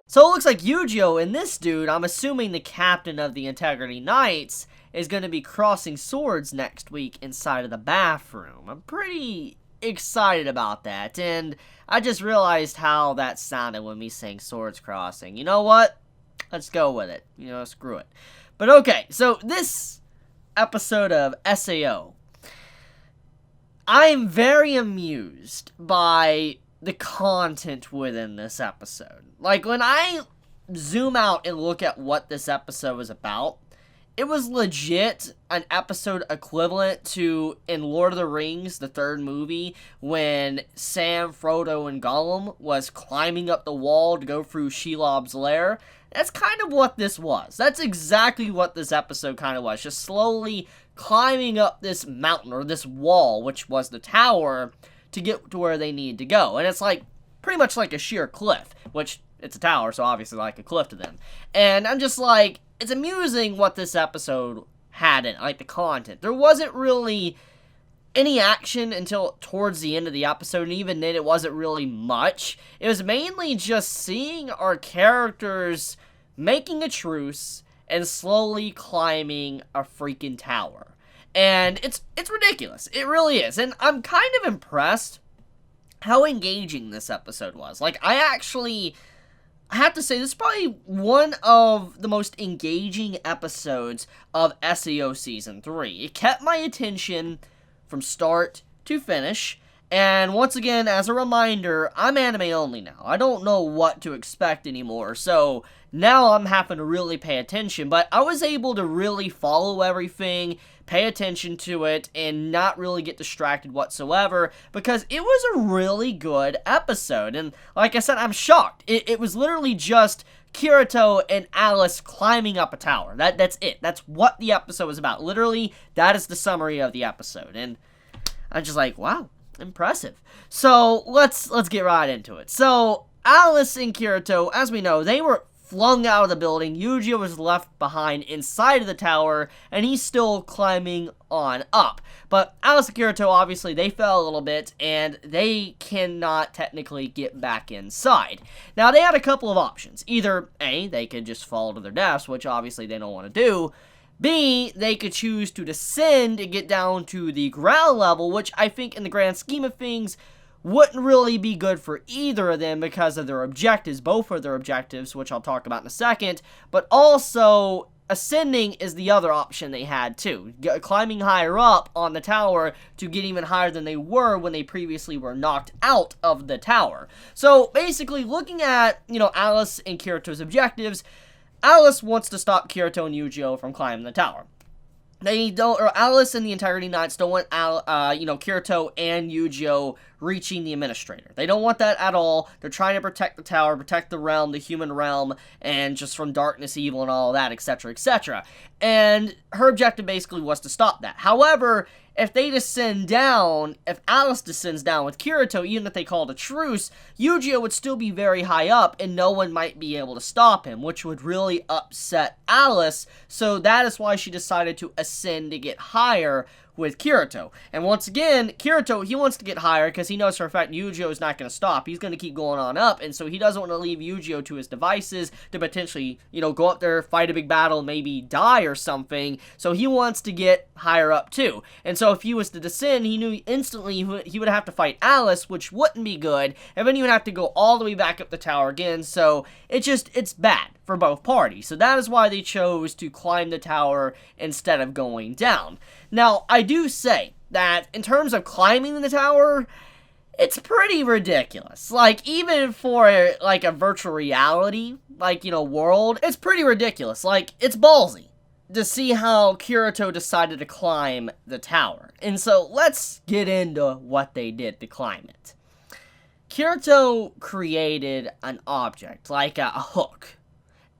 So it looks like Yu-Gi-Oh! And this dude, I'm assuming the captain of the Integrity Knights, is going to be crossing swords next week inside of the bathroom. I'm pretty excited about that, and I just realized how that sounded when me saying swords crossing. You know what? Let's go with it. You know, screw it. But okay, so this episode of SAO, I'm very amused by the content within this episode. Like, when I zoom out and look at what this episode was about, it was legit an episode equivalent to in Lord of the Rings, the third movie, when Sam, Frodo, and Gollum was climbing up the wall to go through Shelob's lair. That's kind of what this was. That's exactly what this episode kind of was. Just slowly climbing up this mountain, or this wall, which was the tower, to get to where they need to go. And it's like, pretty much like a sheer cliff, which, it's a tower, so obviously like a cliff to them. And I'm just like, it's amusing what this episode had in, like, the content. There wasn't really any action until towards the end of the episode, and even then it wasn't really much. It was mainly just seeing our characters making a truce and slowly climbing a freaking tower. And it's ridiculous. It really is. And I'm kind of impressed how engaging this episode was. Like, I have to say, this is probably one of the most engaging episodes of SAO Season 3. It kept my attention from start to finish, and once again, as a reminder, I'm anime only now. I don't know what to expect anymore, so now I'm having to really pay attention, but I was able to really follow everything, pay attention to it, and not really get distracted whatsoever, because it was a really good episode. And like I said, I'm shocked. It was literally just Kirito and Alice climbing up a tower. That's it. That's what the episode was about. Literally, that is the summary of the episode. And I'm just like, wow, impressive. So let's get right into it. So Alice and Kirito, as we know, they were flung out of the building. Yu-Gi-Oh! Was left behind inside of the tower, and he's still climbing on up. But Alice and Kirito, obviously, they fell a little bit, and they cannot technically get back inside. Now, they had a couple of options. Either, A, they could just fall to their deaths, which obviously they don't want to do. B, they could choose to descend and get down to the ground level, which I think in the grand scheme of things wouldn't really be good for either of them because of their objectives, both of their objectives, which I'll talk about in a second, but also ascending is the other option they had too, climbing higher up on the tower to get even higher than they were when they previously were knocked out of the tower. So basically, looking at, Alice and Kirito's objectives, Alice wants to stop Kirito and Yu-Gi-Oh! From climbing the tower. They don't, or Alice and the Integrity Knights don't want, Kirito and Yu-Gi-Oh! Reaching the Administrator. They don't want that at all. They're trying to protect the tower, protect the realm, the human realm, and just from darkness, evil, and all that, etc., etc. And her objective basically was to stop that. However, if they descend down, if Alice descends down with Kirito, even if they called a truce, Yu-Gi-Oh! Would still be very high up, and no one might be able to stop him, which would really upset Alice, so that is why she decided to ascend to get higher with Kirito. And once again, Kirito, he wants to get higher because he knows for a fact Yu-Gi-Oh! Is not going to stop. He's going to keep going on up, and so he doesn't want to leave Yu-Gi-Oh! To his devices to potentially, go up there, fight a big battle, maybe die or something. So he wants to get higher up too. And so if he was to descend, he knew instantly he would have to fight Alice, which wouldn't be good, and then he would have to go all the way back up the tower again. So it's bad for both parties. So that is why they chose to climb the tower instead of going down. Now, I do say that in terms of climbing the tower, it's pretty ridiculous. Like, even for, like, a virtual reality, world, it's pretty ridiculous. Like, it's ballsy to see how Kirito decided to climb the tower. And so, let's get into what they did to climb it. Kirito created an object, like a hook,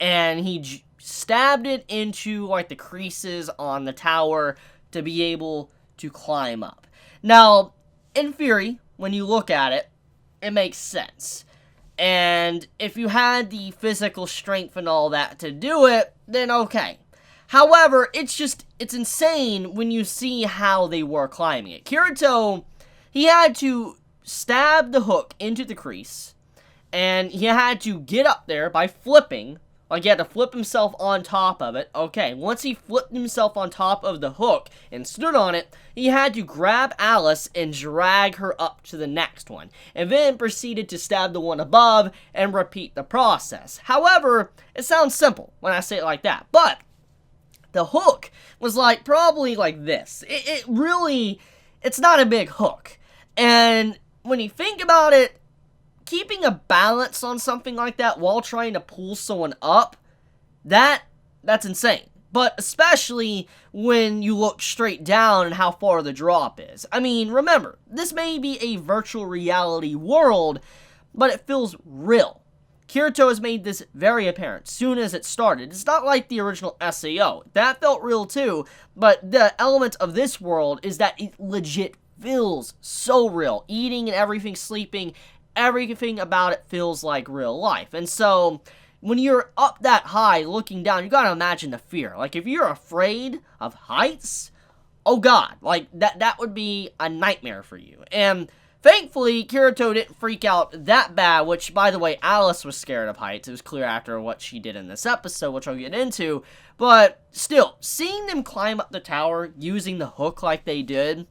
and he stabbed it into, like, the creases on the tower to be able to climb up. Now, in theory, when you look at it, it makes sense. And if you had the physical strength and all that to do it, then okay. However, it's insane when you see how they were climbing it. Kirito, he had to stabbed the hook into the crease, and he had to get up there by flipping. Like, he had to flip himself on top of it. Okay, once he flipped himself on top of the hook and stood on it, he had to grab Alice and drag her up to the next one, and then proceeded to stab the one above and repeat the process. However, it sounds simple when I say it like that, but the hook was like, probably like this. It's not a big hook. And when you think about it, keeping a balance on something like that while trying to pull someone up, that's insane. But especially when you look straight down and how far the drop is. I mean, remember, this may be a virtual reality world, but it feels real. Kirito has made this very apparent soon as it started. It's not like the original SAO. That felt real too, but the element of this world is that it legit feels so real. Eating and everything, sleeping, everything about it feels like real life. And so, when you're up that high looking down, you gotta imagine the fear. Like, if you're afraid of heights, oh god, like, that would be a nightmare for you. And thankfully, Kirito didn't freak out that bad, which, by the way, Alice was scared of heights. It was clear after what she did in this episode, which I'll get into. But still, seeing them climb up the tower using the hook like they did,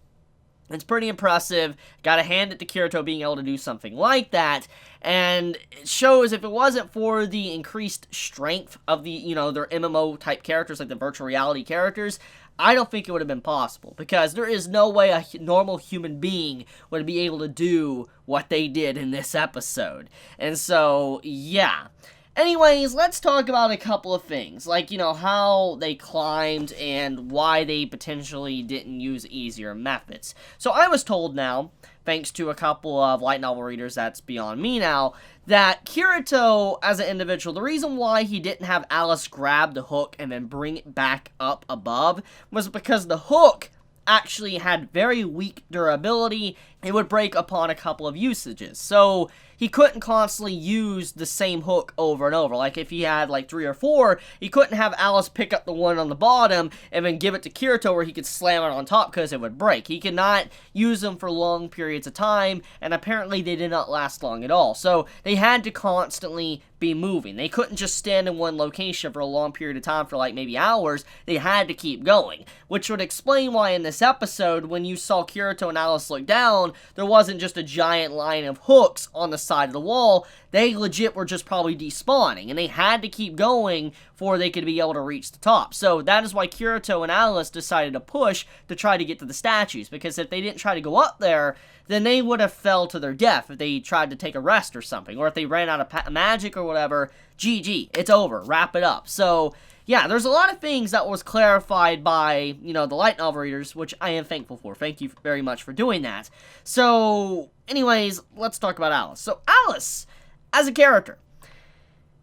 it's pretty impressive. Gotta hand it to Kirito being able to do something like that. And it shows if it wasn't for the increased strength of the, their MMO type characters, like the virtual reality characters, I don't think it would have been possible. Because there is no way a normal human being would be able to do what they did in this episode. And so, yeah. Anyways, let's talk about a couple of things, like, how they climbed and why they potentially didn't use easier methods. So I was told now, thanks to a couple of light novel readers that's beyond me now, that Kirito, as an individual, the reason why he didn't have Alice grab the hook and then bring it back up above was because the hook actually had very weak durability. It would break upon a couple of usages. So he couldn't constantly use the same hook over and over. Like, if he had, like, 3 or 4, he couldn't have Alice pick up the one on the bottom and then give it to Kirito where he could slam it on top because it would break. He could not use them for long periods of time, and apparently they did not last long at all. So they had to constantly be moving. They couldn't just stand in one location for a long period of time for, like, maybe hours. They had to keep going, which would explain why in this episode, when you saw Kirito and Alice look down, there wasn't just a giant line of hooks on the side of the wall. They legit were just probably despawning, and they had to keep going before they could be able to reach the top. So that is why Kirito and Alice decided to push to try to get to the statues, because if they didn't try to go up there, then they would have fell to their death if they tried to take a rest or something, or if they ran out of magic or whatever. GG, it's over, wrap it up. So yeah, there's a lot of things that was clarified by, the light novel readers, which I am thankful for. Thank you very much for doing that. So, anyways, let's talk about Alice. So, Alice, as a character,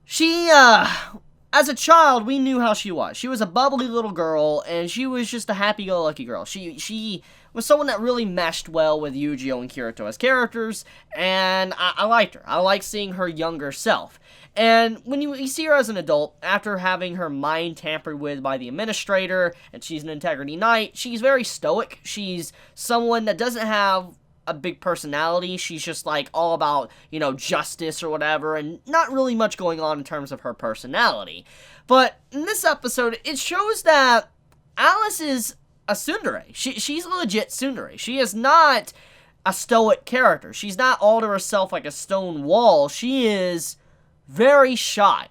she, as a child, we knew how she was. She was a bubbly little girl, and she was just a happy-go-lucky girl. She was someone that really meshed well with Yu-Gi-Oh! And Kirito as characters, and I liked her. I liked seeing her younger self. And when you see her as an adult, after having her mind tampered with by the administrator, and she's an integrity knight, she's very stoic. She's someone that doesn't have a big personality. She's just, like, all about, justice or whatever, and not really much going on in terms of her personality. But in this episode, it shows that Alice is a tsundere. She's a legit tsundere. She is not a stoic character. She's not all to herself like a stone wall. She is very shy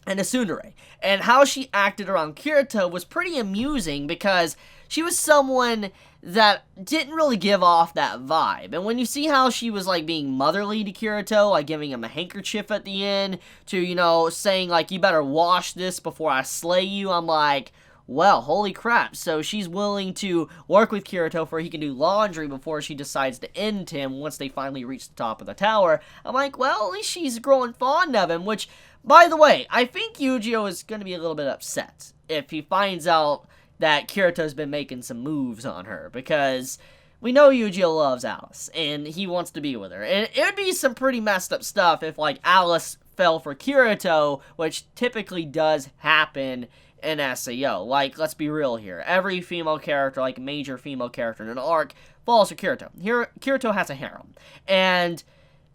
and a tsundere. And how she acted around Kirito was pretty amusing because she was someone that didn't really give off that vibe. And when you see how she was, like, being motherly to Kirito, like giving him a handkerchief at the end, to, saying, like, you better wash this before I slay you, I'm like, well, holy crap. So she's willing to work with Kirito for he can do laundry before she decides to end him once they finally reach the top of the tower. I'm like, well, at least she's growing fond of him, which, by the way, I think Yu-Gi-Oh! Is going to be a little bit upset if he finds out that Kirito's been making some moves on her, because we know Yu-Gi-Oh! Loves Alice, and he wants to be with her. And it would be some pretty messed up stuff if, like, Alice fell for Kirito, which typically does happen in SAO. Like, let's be real here. Every female character, like major female character in an arc, falls for Kirito. Here, Kirito has a harem. And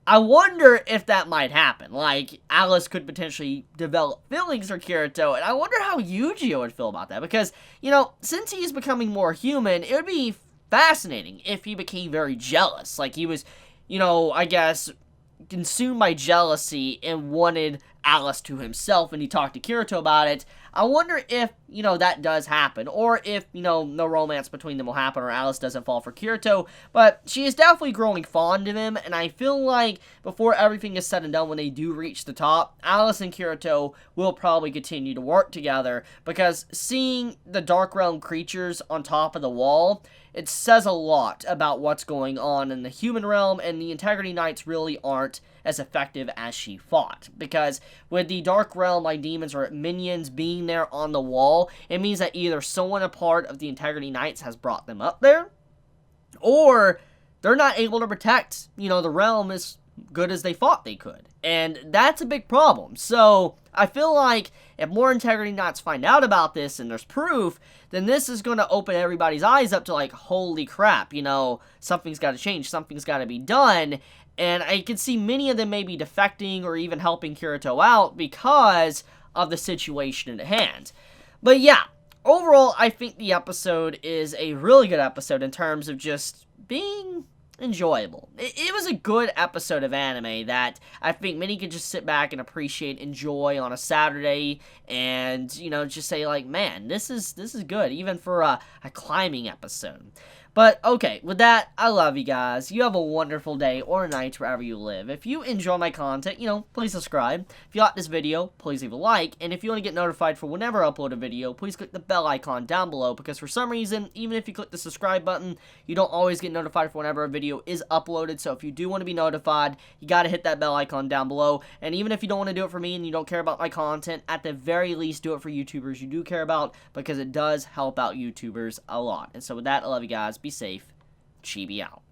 I wonder if that might happen. Like, Alice could potentially develop feelings for Kirito, and I wonder how Yujiro would feel about that. Because, you know, since he's becoming more human, it would be fascinating if he became very jealous. Like, he was, you know, I guess, consumed by jealousy and wanted Alice to himself, and he talked to Kirito about it. I wonder if, you know, that does happen, or if, you know, no romance between them will happen, or Alice doesn't fall for Kirito, but she is definitely growing fond of him, and I feel like before everything is said and done, when they do reach the top, Alice and Kirito will probably continue to work together, because seeing the Dark Realm creatures on top of the wall, it says a lot about what's going on in the human realm, and the Integrity Knights really aren't as effective as she fought. Because with the Dark Realm, like demons or minions being there on the wall, it means that either someone a part of the Integrity Knights has brought them up there, or they're not able to protect, you know, the realm as good as they thought they could. And that's a big problem. So I feel like if more Integrity Knights find out about this and there's proof, then this is going to open everybody's eyes up to like, holy crap, you know, something's got to change, something's got to be done. And I can see many of them maybe defecting or even helping Kirito out because of the situation at hand. But yeah, overall, I think the episode is a really good episode in terms of just being enjoyable. It was a good episode of anime that I think many could just sit back and appreciate, enjoy on a Saturday, and, you know, just say like, man, this is good, even for a climbing episode. But, okay, with that, I love you guys. You have a wonderful day or night wherever you live. If you enjoy my content, you know, please subscribe. If you like this video, please leave a like. And if you want to get notified for whenever I upload a video, please click the bell icon down below. Because for some reason, even if you click the subscribe button, you don't always get notified for whenever a video is uploaded. So if you do want to be notified, you got to hit that bell icon down below. And even if you don't want to do it for me and you don't care about my content, at the very least, do it for YouTubers you do care about. Because it does help out YouTubers a lot. And so with that, I love you guys. Be safe. Chibi out.